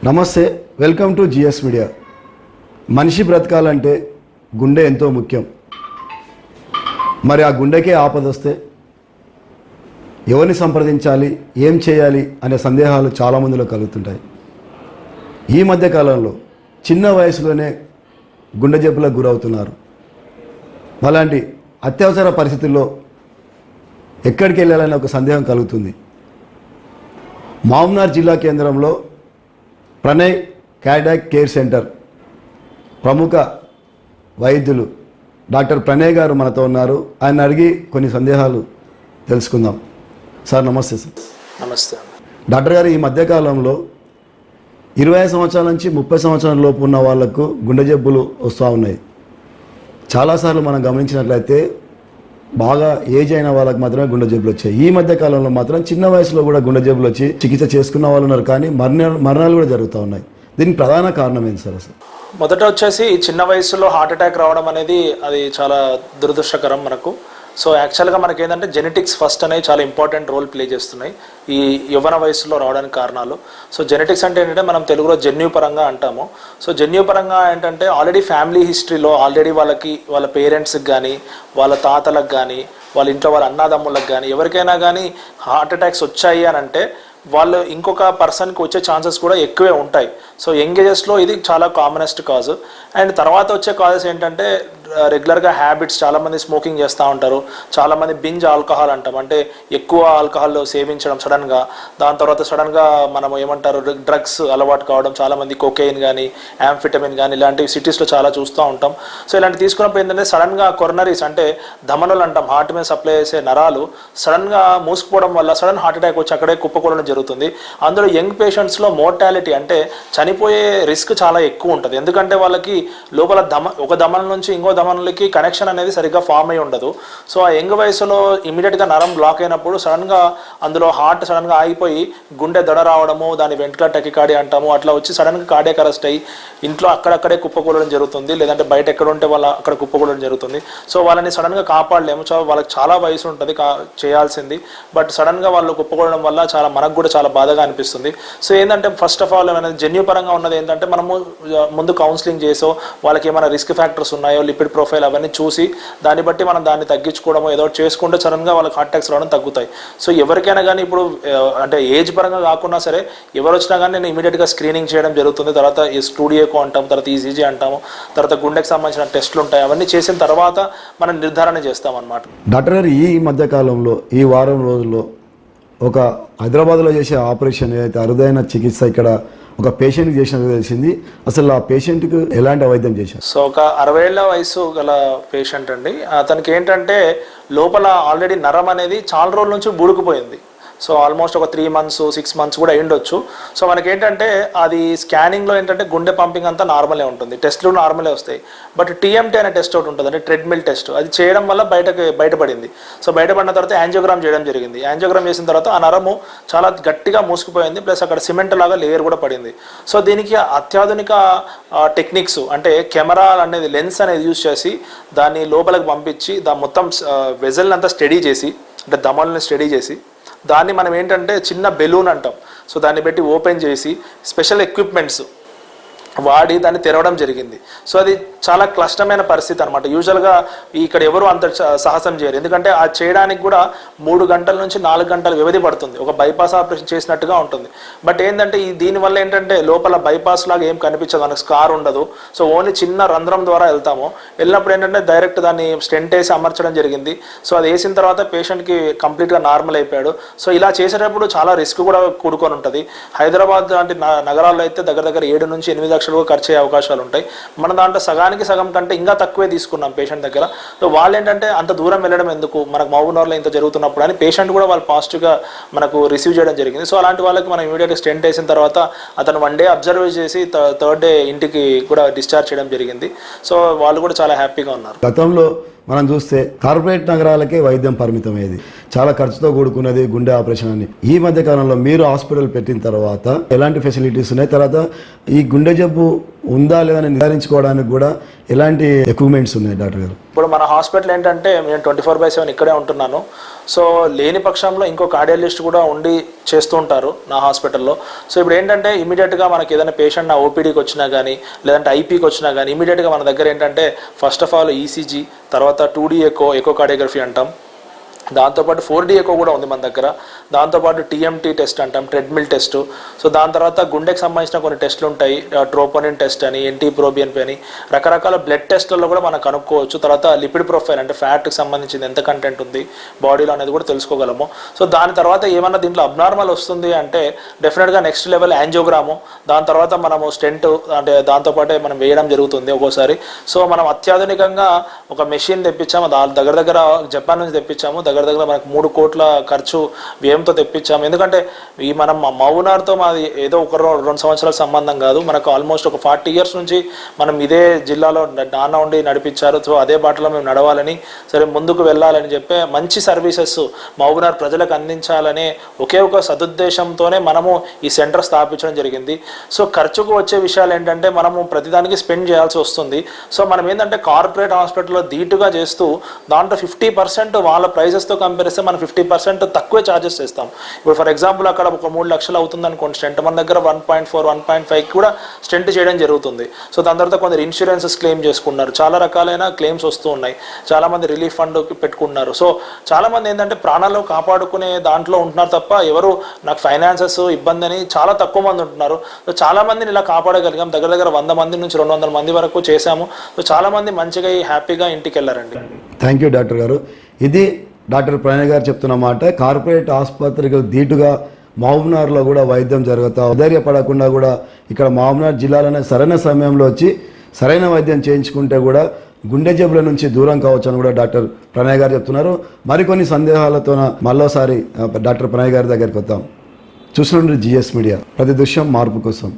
నమస్తే, welcome to GS media. మనిషి బ్రతకాలంటే గుండె ఎంతో ముఖ్యం. మరి ఆ గుండెకే ఆపదొస్తే ఎవరిని సంప్రదించాలి, ఏం చేయాలి అనే సందేహాలు చాలామందిలో కలుగుతుంటాయి. ఈ మధ్యకాలంలో చిన్న వయసులోనే గుండె జబ్బులకు గురవుతున్నారు. అలాంటి అత్యవసర పరిస్థితుల్లో ఎక్కడికి వెళ్ళాలనే ఒక సందేహం కలుగుతుంది. మామ్నార్ జిల్లా కేంద్రంలో ప్రణయ్ కార్డియాక్ కేర్ సెంటర్ ప్రముఖ వైద్యులు డాక్టర్ ప్రణయ్ గారు మనతో ఉన్నారు. ఆయన అడిగి కొన్ని సందేహాలు తెలుసుకుందాం. సార్ నమస్తే. సార్ నమస్తే. డాక్టర్ గారు, ఈ మధ్యకాలంలో 25 సంవత్సరాల నుంచి 30 సంవత్సరాల లోపు ఉన్న వాళ్లకు గుండె జబ్బులు వస్తూ ఉన్నాయి. చాలాసార్లు మనం గమనించినట్లయితే బాగా ఏజ్ అయిన వాళ్ళకి మాత్రమే గుండె జబ్బులు వచ్చాయి. ఈ మధ్య కాలంలో మాత్రం చిన్న వయసులో కూడా గుండె జబ్బులు వచ్చి చికిత్స చేసుకున్న వాళ్ళు ఉన్నారు, కానీ మరణాలు కూడా జరుగుతూ ఉన్నాయి. దీనికి ప్రధాన కారణం ఏంటి సార్? అసలు మొదట వచ్చేసి చిన్న వయసులో హార్ట్ అటాక్ రావడం అనేది అది చాలా దురదృష్టకరం మనకు. సో యాక్చువల్గా మనకి ఏంటంటే జెనెటిక్స్ ఫస్ట్ అనేవి చాలా ఇంపార్టెంట్ రోల్ ప్లే చేస్తున్నాయి ఈ యవ్వన వయసులో రావడానికి కారణాలు. సో జెనెటిక్స్ అంటే ఏంటంటే మనం తెలుగులో జన్యుపరంగా అంటాము. సో జన్యుపరంగా ఏంటంటే ఆల్రెడీ ఫ్యామిలీ హిస్టరీలో ఆల్రెడీ వాళ్ళ పేరెంట్స్కి కానీ, వాళ్ళ తాతలకు కానీ, వాళ్ళ ఇంట్లో వాళ్ళ అన్నదమ్ములకు కానీ ఎవరికైనా కానీ హార్ట్ అటాక్స్ వచ్చాయి అని అంటే వాళ్ళు ఇంకొక పర్సన్కి వచ్చే ఛాన్సెస్ కూడా ఎక్కువే ఉంటాయి. సో యంగ్ ఏజెస్లో ఇది చాలా కామనెస్ట్ కాజ్. అండ్ తర్వాత వచ్చే కాజెస్ ఏంటంటే రెగ్యులర్గా హ్యాబిట్స్, చాలామంది స్మోకింగ్ చేస్తూ ఉంటారు, చాలామంది బింజ్ ఆల్కహాల్ అంటాం, అంటే ఎక్కువ ఆల్కహాల్ సేవించడం సడన్గా, దాని తర్వాత సడన్గా మనం ఏమంటారు డ్రగ్స్ అలవాటు కావడం, చాలామంది కోకెయిన్ కానీ యాంఫిటమిన్ కానీ ఇలాంటివి సిటీస్లో చాలా చూస్తూ ఉంటాం. సో ఇలాంటి తీసుకున్నప్పుడు ఏంటంటే సడన్గా కొరనరీస్ అంటే ధమనులు అంటాం, హార్ట్ మీద సప్లై చేసే నరాలు సడన్గా మూసుకుపోవడం వల్ల సడన్ హార్ట్ అటాక్ వచ్చి అక్కడే కుప్పకూడడం జరుగుతుంది. అందులో యంగ్ పేషెంట్స్లో మోర్టాలిటీ అంటే చనిపోయే రిస్క్ చాలా ఎక్కువ ఉంటుంది. ఎందుకంటే వాళ్ళకి లోపల ఒక దమనం నుంచి ఇంకో దమనులకి కనెక్షన్ అనేది సరిగ్గా ఫామ్ అయి ఉండదు. సో ఆ యంగ్ వయసులో ఇమీడియట్గా నరం బ్లాక్ అయినప్పుడు సడన్గా అందులో హార్ట్ సడన్గా ఆగిపోయి గుండె దడ రావడము, దాని వెంట్రుకల టెకికార్డియా అంటాము, అట్లా వచ్చి సడన్గా కార్డియాక్ అరెస్ట్ అయ్యి ఇంట్లో అక్కడక్కడే కుప్పకూడడం జరుగుతుంది, లేదంటే బయట ఎక్కడ ఉంటే వాళ్ళ అక్కడ కుప్పకూడడం జరుగుతుంది. సో వాళ్ళని సడన్గా కాపాడలేము. సో వాళ్ళకి చాలా వయసు ఉంటుంది చేయాల్సింది, బట్ సడన్గా వాళ్ళు కుప్పకూడడం వల్ల చాలా మనకు కూడా చాలా బాధగా అనిపిస్తుంది. సో ఏంటంటే ఫస్ట్ ఆఫ్ ఆల్ అనేది జన్యుపరంగా ఉన్నది ఏంటంటే మనము ముందు కౌన్సిలింగ్ చేసో వాళ్ళకి ఏమైనా రిస్క్ ఫ్యాక్టర్స్ ఉన్నాయో, లిపిడ్ ప్రొఫైల్ అవన్నీ చూసి దాన్ని బట్టి మనం దాన్ని తగ్గించుకోవడమో ఏదో చేసుకుంటే సడన్గా వాళ్ళకి హార్ట్ అటాక్స్ రావడం తగ్గుతాయి. సో ఎవరికైనా కానీ ఇప్పుడు అంటే ఏజ్ పరంగా కాకుండా సరే ఎవరు వచ్చినా కానీ నేను ఇమీడియట్గా స్క్రీనింగ్ చేయడం జరుగుతుంది. తర్వాత ఈ స్టూడియోకో అంటాం, తర్వాత ఈసీజీ అంటాము, తర్వాత గుండెకి సంబంధించిన టెస్టులు ఉంటాయి, అవన్నీ చేసిన తర్వాత మనం నిర్ధారణ చేస్తాం అన్నమాట. డాక్టర్ గారు, ఈ మధ్యకాలంలో ఈ వారం రోజుల్లో ఒక హైదరాబాద్లో చేసే ఆపరేషన్ ఏదైతే అరుదైన చికిత్స ఇక్కడ ఒక పేషెంట్కి చేసినట్టు తెలిసింది. అసలు ఆ పేషెంట్కి ఎలాంటి వైద్యం చేశారు? సో ఒక 60 ఏళ్ల వయసు గల పేషెంట్ అండి. అతనికి ఏంటంటే లోపల ఆల్రెడీ నరం అనేది చాలా రోజుల నుంచి బుడుకుపోయింది. సో ఆల్మోస్ట్ ఒక 3 months 6 months కూడా అయ్యుండొచ్చు. సో మనకి ఏంటంటే అది స్కానింగ్లో ఏంటంటే గుండె పంపింగ్ అంతా నార్మలే ఉంటుంది, టెస్ట్లు నార్మలే వస్తాయి. బట్ టీఎంటీ అనే టెస్ట్ ఒకటి ఉంటుంది, అంటే ట్రెడ్మిల్ టెస్ట్, అది చేయడం వల్ల బయటపడింది. సో బయటపడిన తర్వాత యాంజియోగ్రామ్ చేయడం జరిగింది. యాంజియోగ్రామ్ చేసిన తర్వాత ఆ నరము చాలా గట్టిగా మూసుకుపోయింది, ప్లస్ అక్కడ సిమెంట్ లాగా లేయర్ కూడా పడింది. సో దీనికి అత్యాధునిక టెక్నిక్స్ అంటే కెమెరా అనేది లెన్స్ అనేది యూజ్ చేసి దాన్ని లోపలికి పంపించి దాని మొత్తం వెజల్ని అంతా స్టడీ చేసి, అంటే దమల్ని స్టడీ చేసి దాన్ని మనం ఏంటంటే చిన్న బెలూన్ అంటాం, సో దాన్ని పెట్టి ఓపెన్ చేసి స్పెషల్ ఎక్విప్మెంట్స్ వాడి దాన్ని తెరవడం జరిగింది. సో అది చాలా క్లిష్టమైన పరిస్థితి అనమాట. యూజువల్గా ఇక్కడ ఎవరు అంత సాహసం చేయరు, ఎందుకంటే అది చేయడానికి కూడా 3 గంటల నుంచి 4 గంటల వ్యవధి పడుతుంది, ఒక బైపాస్ ఆపరేషన్ చేసినట్టుగా ఉంటుంది. బట్ ఏంటంటే దీనివల్ల ఏంటంటే లోపల బైపాస్ లాగా ఏం కనిపించదు, మనకు స్కార్ ఉండదు. సో ఓన్లీ చిన్న రంధ్రం ద్వారా వెళ్తాము. వెళ్ళినప్పుడు ఏంటంటే డైరెక్ట్ దాన్ని స్టెంట్ వేసి అమర్చడం జరిగింది. సో అది వేసిన తర్వాత పేషెంట్కి కంప్లీట్గా నార్మల్ అయిపోయాడు. సో ఇలా చేసేటప్పుడు చాలా రిస్క్ కూడా కూడుకొని ఉంటుంది. హైదరాబాద్ లాంటి నగరాల్లో అయితే దగ్గర 7 నుంచి 8 లక్షలు ఖర్చు అయ్యే అవకాశాలు ఉంటాయి. మన దాంట్లో సగానికి సగం కంటే ఇంకా తక్కువే తీసుకున్నాం పేషెంట్ దగ్గర. సో వాళ్ళు ఏంటంటే అంత దూరం వెళ్ళడం ఎందుకు, మనకు మహబూబ్నగర్లో ఇంత జరుగుతున్నప్పుడు అని పేషెంట్ కూడా వాళ్ళు పాజిటివ్గా మనకు రిసీవ్ చేయడం జరిగింది. సో అలాంటి వాళ్ళకి మనం ఇమీడియట్గా స్టెంట్ వేసిన తర్వాత అతను 1 day అబ్జర్వ్ చేసి 3rd day ఇంటికి కూడా డిశ్చార్జ్ చేయడం జరిగింది. సో వాళ్ళు కూడా చాలా హ్యాపీగా ఉన్నారు. గతంలో మనం చూస్తే కార్పొరేట్ నగరాలకే వైద్యం పరిమితమయ్యేది, చాలా ఖర్చుతో కూడుకున్నది గుండె ఆపరేషన్ అని. ఈ మధ్య కాలంలో మీరు హాస్పిటల్ పెట్టిన తర్వాత ఎలాంటి ఫెసిలిటీస్ ఉన్నాయి? తర్వాత ఈ గుండె జబ్బు ఉందా లేదని నిర్ధారించుకోవడానికి కూడా ఎలాంటి ఎక్విప్మెంట్స్ ఉన్నాయి డాక్టర్ గారు? ఇప్పుడు మన హాస్పిటల్ ఏంటంటే నేను 24/7 ఇక్కడే ఉంటున్నాను. సో లేని పక్షంలో ఇంకో కార్డియాలజిస్ట్ కూడా ఉండి చేస్తూ ఉంటారు నా హాస్పిటల్లో. సో ఇప్పుడు ఏంటంటే ఇమీడియట్గా మనకి ఏదైనా పేషెంట్ నా ఓపీడీకి వచ్చినా కానీ లేదంటే ఐపీకి వచ్చినా కానీ ఇమీడియట్గా మన దగ్గర ఏంటంటే ఫస్ట్ ఆఫ్ ఆల్ ఈసీజీ, తర్వాత 2D ఎకో కార్డియోగ్రఫీ అంటాం, దాంతోపాటు 4D ఎకో కూడా ఉంది మన దగ్గర, దాంతోపాటు టీఎంటీ టెస్ట్ అంటాం, ట్రెడ్మిల్ టెస్ట్. సో దాని తర్వాత గుండెకి సంబంధించిన కొన్ని టెస్టులు ఉంటాయి, ట్రోపోనిన్ టెస్ట్ అని, ఎన్టీ ప్రోబిఎన్పి అని, రకరకాల బ్లడ్ టెస్ట్లలో కూడా మనం కనుక్కోవచ్చు. తర్వాత లిపిడ్ ప్రొఫైల్ అంటే ఫ్యాట్కి సంబంధించింది ఎంత కంటెంట్ ఉంది బాడీలో అనేది కూడా తెలుసుకోగలము. సో దాని తర్వాత ఏమన్నా దీంట్లో అబ్నార్మల్ వస్తుంది అంటే డెఫినెట్గా నెక్స్ట్ లెవెల్ యాంజియోగ్రాము, దాని తర్వాత మనము స్టెంట్ అంటే దాంతోపాటే మనం వేయడం జరుగుతుంది ఒక్కోసారి. సో మనం అత్యాధునికంగా ఒక మెషిన్ తెప్పించాము, దగ్గర జపాన్ నుంచి తెప్పించాము, దగ్గర మనకు 3 కోట్ల ఖర్చు వ్యయంతో తెప్పించాము. ఎందుకంటే ఈ మనం మౌనార్తో మాది ఏదో 1-2 సంవత్సరాల సంబంధం కాదు, మనకు ఆల్మోస్ట్ ఒక 40 years నుంచి మనం ఇదే జిల్లాలో నాన్న ఉండి నడిపించారు. సో అదే బాటలో మేము నడవాలని, సరే ముందుకు వెళ్ళాలని చెప్పి మంచి సర్వీసెస్ మౌనార్ ప్రజలకు అందించాలనే ఒకే ఒక సదుద్దేశంతోనే మనము ఈ సెంటర్ స్థాపించడం జరిగింది. సో ఖర్చుకు వచ్చే విషయాలు ఏంటంటే మనము ప్రతిదానికి స్పెండ్ చేయాల్సి వస్తుంది. సో మనం ఏంటంటే కార్పొరేట్ హాస్పిటల్లో ధీటుగా చేస్తూ దాంట్లో 50% వాళ్ళ ప్రైజెస్తో కంపేర్ చేస్తే మనం 50% తక్కువే ఛార్జెస్ చేస్తాం. ఇప్పుడు ఫర్ ఎగ్జాంపుల్ అక్కడ ఒక 3 లక్షలు అవుతుంది అనుకోండి స్టెంట్, మన దగ్గర 1.4, 1.5 కూడా స్టెంట్ చేయడం జరుగుతుంది. సో దాని తర్వాత కొందరు ఇన్సూరెన్సెస్ క్లెయిమ్ చేసుకున్నారు, చాలా రకాలైన క్లెయిమ్స్ వస్తూ ఉన్నాయి, చాలామంది రిలీఫ్ ఫండ్ పెట్టుకున్నారు. సో చాలామంది ఏంటంటే ప్రాణాలు కాపాడుకునే దాంట్లో ఉంటున్నారు తప్ప ఎవరు నాకు ఫైనాన్సెస్ ఇబ్బంది అని చాలా తక్కువ మంది ఉంటున్నారు. సో చాలామందిని ఇలా కాపాడగలిగాం, దగ్గర 100 మంది నుంచి 200 మంది వరకు చేశాము. సో చాలామంది మంచిగా హ్యాపీగా ఇంటికి వెళ్ళారండి. థ్యాంక్ యూ డాక్టర్ గారు. ఇది డాక్టర్ ప్రణయ్ గారు చెప్తున్న మాట. కార్పొరేట్ ఆసుపత్రికి ధీటుగా మహబూబ్నగర్లో కూడా వైద్యం జరుగుతా, ధైర్యపడకుండా కూడా ఇక్కడ మహబూబ్నగర్ జిల్లాలోనే సరైన సమయంలో వచ్చి సరైన వైద్యం చేయించుకుంటే కూడా గుండె జబ్బుల నుంచి దూరం కావచ్చు అని కూడా డాక్టర్ ప్రణయ్ గారు చెప్తున్నారు. మరికొన్ని సందేహాలతో మళ్ళోసారి డాక్టర్ ప్రణయ్ గారి దగ్గరికి వద్దాం. చూస్తుండ్రి GS మీడియా, ప్రతి దృశ్యం మార్పు కోసం.